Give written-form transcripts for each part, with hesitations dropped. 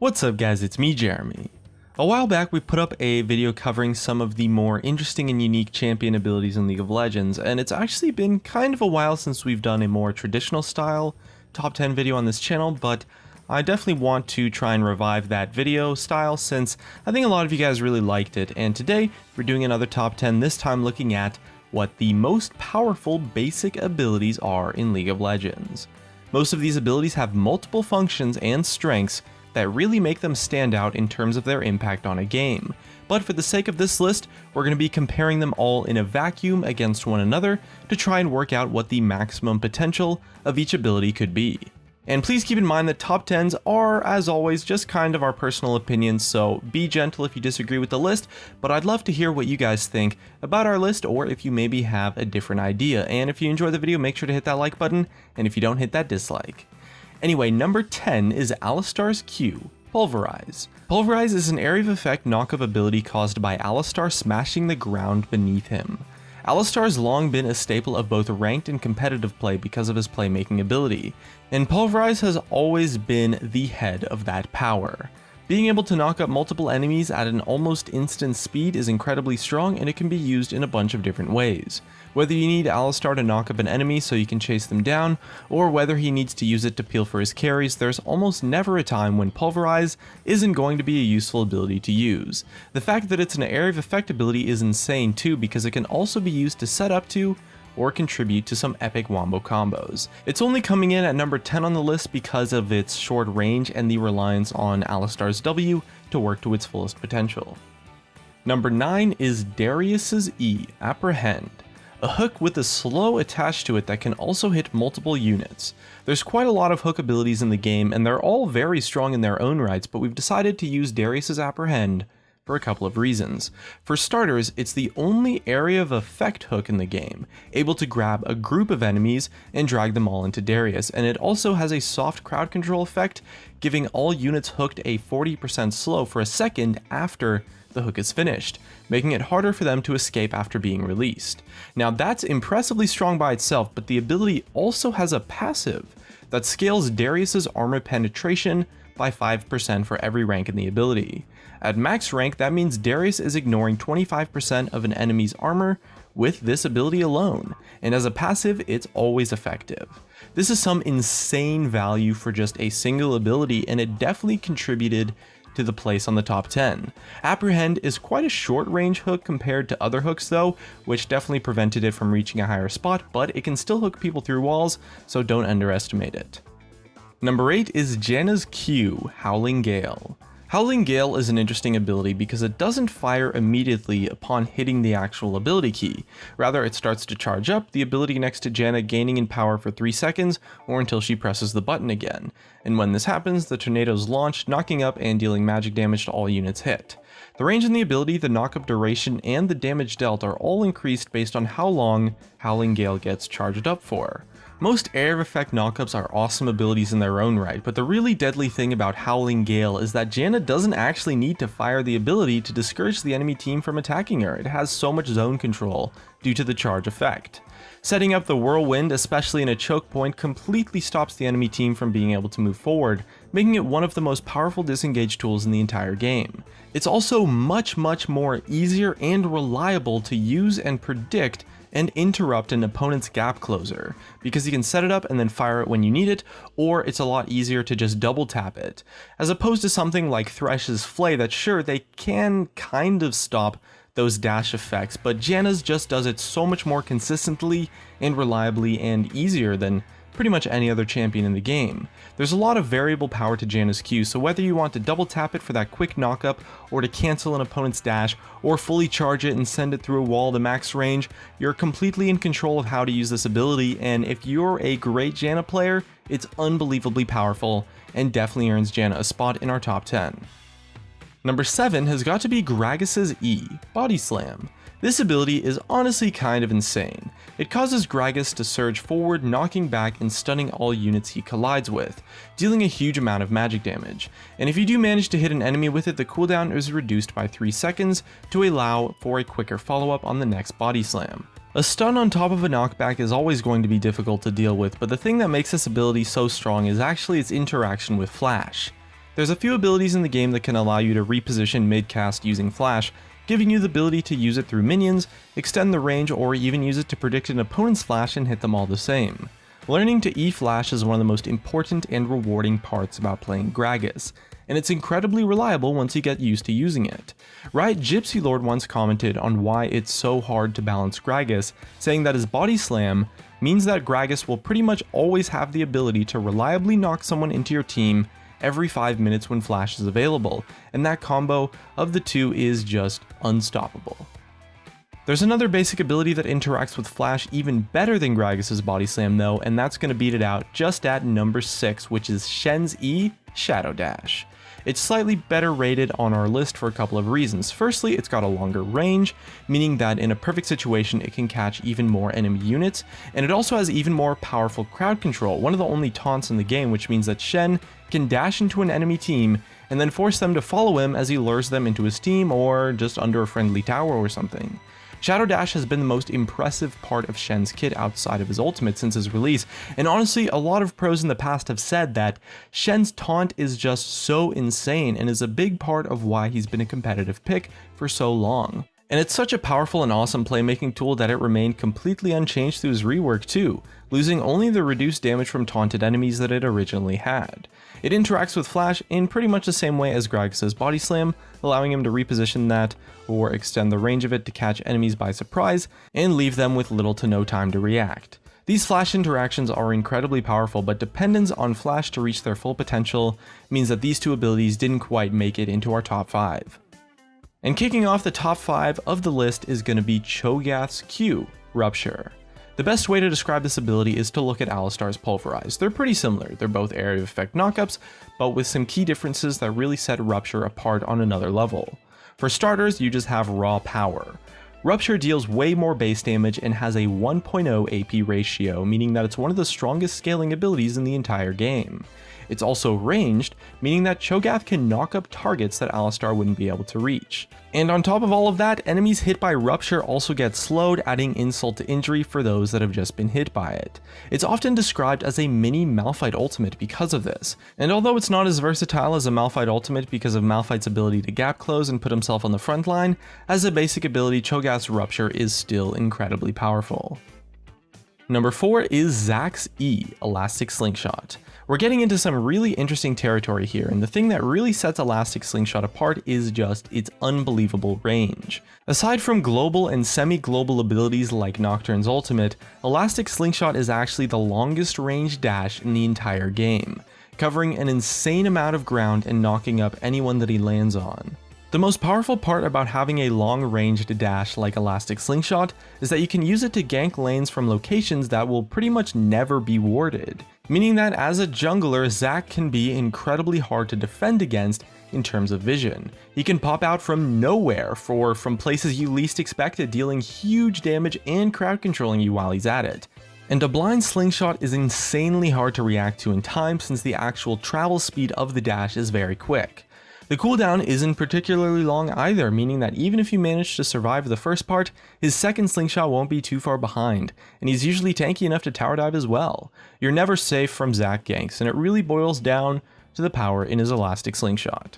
What's up guys, it's me Jeremy. A while back we put up a video covering some of the more interesting and unique champion abilities in League of Legends, and it's actually been kind of a while since we've done a more traditional style top 10 video on this channel, but I definitely want to try and revive that video style since I think a lot of you guys really liked it, and today we're doing another top 10, this time looking at what the most powerful basic abilities are in League of Legends. Most of these abilities have multiple functions and strengths that really make them stand out in terms of their impact on a game. But for the sake of this list, we're going to be comparing them all in a vacuum against one another to try and work out what the maximum potential of each ability could be. And please keep in mind that top 10s are, as always, just kind of our personal opinions, so be gentle if you disagree with the list, but I'd love to hear what you guys think about our list, or if you maybe have a different idea. And if you enjoy the video, make sure to hit that like button, and if you don't, hit that dislike. Anyway, number 10 is Alistar's Q, Pulverize. Pulverize is an area of effect knock-up ability caused by Alistar smashing the ground beneath him. Alistar's long been a staple of both ranked and competitive play because of his playmaking ability, and Pulverize has always been the head of that power. Being able to knock up multiple enemies at an almost instant speed is incredibly strong, and it can be used in a bunch of different ways. Whether you need Alistar to knock up an enemy so you can chase them down, or whether he needs to use it to peel for his carries, there's almost never a time when Pulverize isn't going to be a useful ability to use. The fact that it's an area of effect ability is insane too, because it can also be used to set up to or contribute to some epic wombo combos. It's only coming in at number 10 on the list because of its short range and the reliance on Alistar's W to work to its fullest potential. Number 9 is Darius's E, Apprehend. A hook with a slow attached to it that can also hit multiple units. There's quite a lot of hook abilities in the game, and they're all very strong in their own rights, but we've decided to use Darius's Apprehend for a couple of reasons. For starters, it's the only area of effect hook in the game, able to grab a group of enemies and drag them all into Darius, and it also has a soft crowd control effect, giving all units hooked a 40% slow for a second after the hook is finished, making it harder for them to escape after being released. Now that's impressively strong by itself, but the ability also has a passive that scales Darius's armor penetration by 5% for every rank in the ability. At max rank, that means Darius is ignoring 25% of an enemy's armor with this ability alone, and as a passive, it's always effective. This is some insane value for just a single ability, and it definitely contributed to the place on the top 10. Apprehend is quite a short range hook compared to other hooks though, which definitely prevented it from reaching a higher spot, but it can still hook people through walls, so don't underestimate it. Number 8 is Janna's Q, Howling Gale. Howling Gale is an interesting ability because it doesn't fire immediately upon hitting the actual ability key. Rather, it starts to charge up, the ability next to Janna gaining in power for 3 seconds or until she presses the button again. And when this happens, the tornadoes launch, knocking up and dealing magic damage to all units hit. The range in the ability, the knockup duration, and the damage dealt are all increased based on how long Howling Gale gets charged up for. Most area of effect knockups are awesome abilities in their own right, but the really deadly thing about Howling Gale is that Janna doesn't actually need to fire the ability to discourage the enemy team from attacking her. It has so much zone control due to the charge effect. Setting up the Whirlwind, especially in a choke point, completely stops the enemy team from being able to move forward, making it one of the most powerful disengage tools in the entire game. It's also much more easier and reliable to use and predict and interrupt an opponent's gap closer, because you can set it up and then fire it when you need it, or it's a lot easier to just double tap it, as opposed to something like Thresh's Flay that sure, they can kind of stop those dash effects, but Janna's just does it so much more consistently and reliably and easier than pretty much any other champion in the game. There's a lot of variable power to Janna's Q, so whether you want to double tap it for that quick knockup, or to cancel an opponent's dash, or fully charge it and send it through a wall to max range, you're completely in control of how to use this ability, and if you're a great Janna player, it's unbelievably powerful, and definitely earns Janna a spot in our top 10. Number 7 has got to be Gragas's E, Body Slam. This ability is honestly kind of insane. It causes Gragas to surge forward, knocking back and stunning all units he collides with, dealing a huge amount of magic damage. And if you do manage to hit an enemy with it, the cooldown is reduced by 3 seconds to allow for a quicker follow-up on the next body slam. A stun on top of a knockback is always going to be difficult to deal with, but the thing that makes this ability so strong is actually its interaction with Flash. There's a few abilities in the game that can allow you to reposition mid-cast using Flash, giving you the ability to use it through minions, extend the range, or even use it to predict an opponent's flash and hit them all the same. Learning to E-Flash is one of the most important and rewarding parts about playing Gragas, and it's incredibly reliable once you get used to using it. Riot Gypsy Lord once commented on why it's so hard to balance Gragas, saying that his body slam means that Gragas will pretty much always have the ability to reliably knock someone into your team every 5 minutes when Flash is available, and that combo of the two is just unstoppable. There's another basic ability that interacts with Flash even better than Gragas' body slam though, and that's going to beat it out just at number 6, which is Shen's E, Shadow Dash. It's slightly better rated on our list for a couple of reasons. Firstly, it's got a longer range, meaning that in a perfect situation it can catch even more enemy units, and it also has even more powerful crowd control, one of the only taunts in the game, which means that Shen can dash into an enemy team and then force them to follow him as he lures them into his team or just under a friendly tower or something. Shadow Dash has been the most impressive part of Shen's kit outside of his ultimate since his release, and honestly a lot of pros in the past have said that Shen's taunt is just so insane and is a big part of why he's been a competitive pick for so long. And it's such a powerful and awesome playmaking tool that it remained completely unchanged through his rework too, losing only the reduced damage from taunted enemies that it originally had. It interacts with Flash in pretty much the same way as Gragas' body slam, allowing him to reposition that or extend the range of it to catch enemies by surprise and leave them with little to no time to react. These Flash interactions are incredibly powerful, but dependence on Flash to reach their full potential means that these two abilities didn't quite make it into our top 5. And kicking off the top 5 of the list is going to be Cho'Gath's Q, Rupture. The best way to describe this ability is to look at Alistar's Pulverize. They're pretty similar, they're both area of effect knockups, but with some key differences that really set Rupture apart on another level. For starters, you just have raw power. Rupture deals way more base damage and has a 1.0 AP ratio, meaning that it's one of the strongest scaling abilities in the entire game. It's also ranged, meaning that Cho'Gath can knock up targets that Alistar wouldn't be able to reach. And on top of all of that, enemies hit by Rupture also get slowed, adding insult to injury for those that have just been hit by it. It's often described as a mini Malphite ultimate because of this, and although it's not as versatile as a Malphite ultimate because of Malphite's ability to gap close and put himself on the front line, as a basic ability Cho'Gath's Rupture is still incredibly powerful. Number 4 is Zack's E, Elastic Slingshot. We're getting into some really interesting territory here, and the thing that really sets Elastic Slingshot apart is just its unbelievable range. Aside from global and semi-global abilities like Nocturne's ultimate, Elastic Slingshot is actually the longest range dash in the entire game, covering an insane amount of ground and knocking up anyone that he lands on. The most powerful part about having a long-ranged dash like Elastic Slingshot is that you can use it to gank lanes from locations that will pretty much never be warded, meaning that as a jungler, Zack can be incredibly hard to defend against in terms of vision. He can pop out from nowhere from places you least expect it, dealing huge damage and crowd controlling you while he's at it. And a blind slingshot is insanely hard to react to in time since the actual travel speed of the dash is very quick. The cooldown isn't particularly long either, meaning that even if you manage to survive the first part, his second slingshot won't be too far behind, and he's usually tanky enough to tower dive as well. You're never safe from Zack ganks, and it really boils down to the power in his Elastic Slingshot.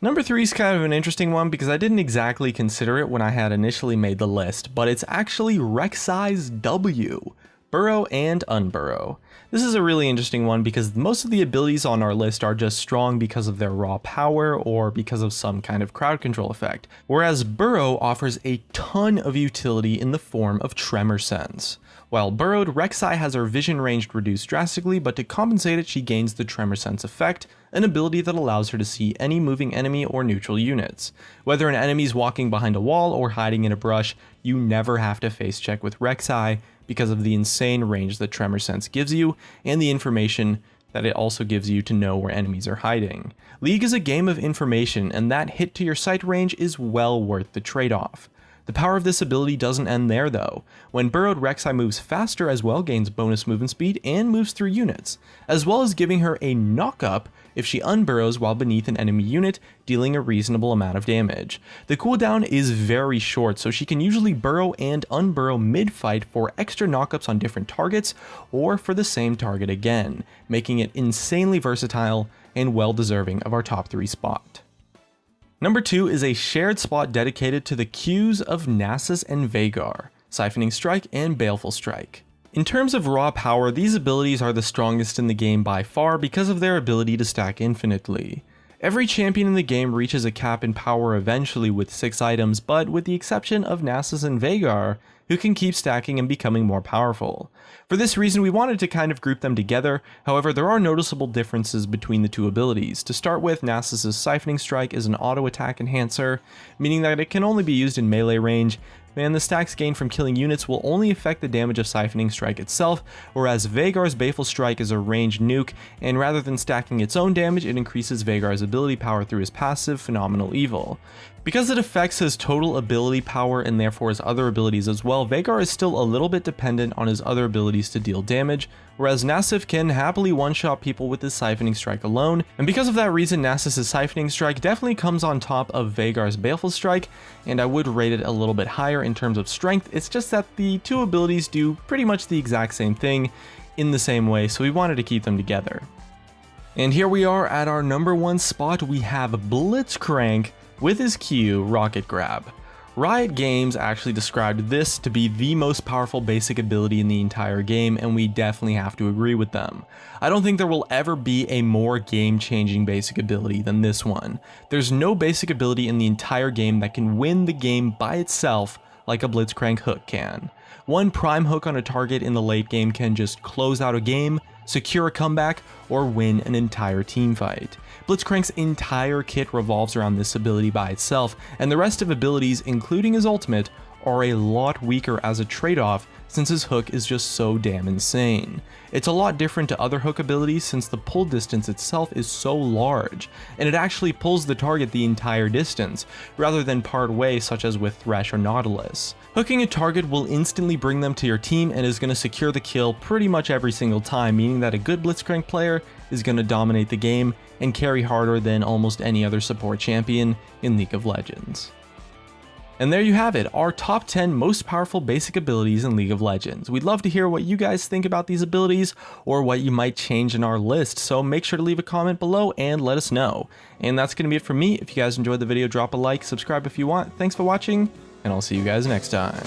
Number 3 is kind of an interesting one because I didn't exactly consider it when I had initially made the list, but it's actually Rek'Sai's W, Burrow and Unburrow. This is a really interesting one because most of the abilities on our list are just strong because of their raw power or because of some kind of crowd control effect, whereas Burrow offers a ton of utility in the form of Tremor Sense. While burrowed, Rek'Sai has her vision range reduced drastically, but to compensate it she gains the Tremor Sense effect, an ability that allows her to see any moving enemy or neutral units. Whether an enemy's walking behind a wall or hiding in a brush, you never have to face check with Rek'Sai because of the insane range that Tremor Sense gives you and the information that it also gives you to know where enemies are hiding. League is a game of information, and that hit to your sight range is well worth the trade-off. The power of this ability doesn't end there though. When burrowed, Rek'Sai moves faster as well, gains bonus movement speed, and moves through units, as well as giving her a knock-up if she unburrows while beneath an enemy unit, dealing a reasonable amount of damage. The cooldown is very short, so she can usually burrow and unburrow mid-fight for extra knockups on different targets, or for the same target again, making it insanely versatile and well deserving of our top 3 spot. Number 2 is a shared spot dedicated to the Qs of Nasus and Veigar, Siphoning Strike and Baleful Strike. In terms of raw power, these abilities are the strongest in the game by far because of their ability to stack infinitely. Every champion in the game reaches a cap in power eventually with 6 items, but with the exception of Nasus and Veigar, who can keep stacking and becoming more powerful. For this reason, we wanted to kind of group them together. However, there are noticeable differences between the two abilities. To start with, Nasus' Siphoning Strike is an auto attack enhancer, meaning that it can only be used in melee range, and the stacks gained from killing units will only affect the damage of Siphoning Strike itself, whereas Veigar's Baleful Strike is a ranged nuke, and rather than stacking its own damage, it increases Veigar's ability power through his passive, Phenomenal Evil. Because it affects his total ability power and therefore his other abilities as well, Veigar is still a little bit dependent on his other abilities to deal damage, whereas Nasus can happily one-shot people with his Siphoning Strike alone, and because of that reason, Nasus' Siphoning Strike definitely comes on top of Veigar's Baleful Strike, and I would rate it a little bit higher in terms of strength. It's just that the two abilities do pretty much the exact same thing in the same way, so we wanted to keep them together. And here we are at our number 1 spot. We have Blitzcrank with his Q, Rocket Grab. Riot Games actually described this to be the most powerful basic ability in the entire game, and we definitely have to agree with them. I don't think there will ever be a more game-changing basic ability than this one. There's no basic ability in the entire game that can win the game by itself like a Blitzcrank hook can. One prime hook on a target in the late game can just close out a game, secure a comeback, or win an entire team fight. Blitzcrank's entire kit revolves around this ability by itself, and the rest of abilities, including his ultimate, are a lot weaker as a trade-off since his hook is just so damn insane. It's a lot different to other hook abilities since the pull distance itself is so large, and it actually pulls the target the entire distance, rather than part way such as with Thresh or Nautilus. Hooking a target will instantly bring them to your team and is going to secure the kill pretty much every single time, meaning that a good Blitzcrank player is going to dominate the game and carry harder than almost any other support champion in League of Legends. And there you have it, our top 10 most powerful basic abilities in League of Legends. We'd love to hear what you guys think about these abilities or what you might change in our list, so make sure to leave a comment below and let us know. And that's going to be it from me. If you guys enjoyed the video, drop a like, subscribe if you want. Thanks for watching, and I'll see you guys next time.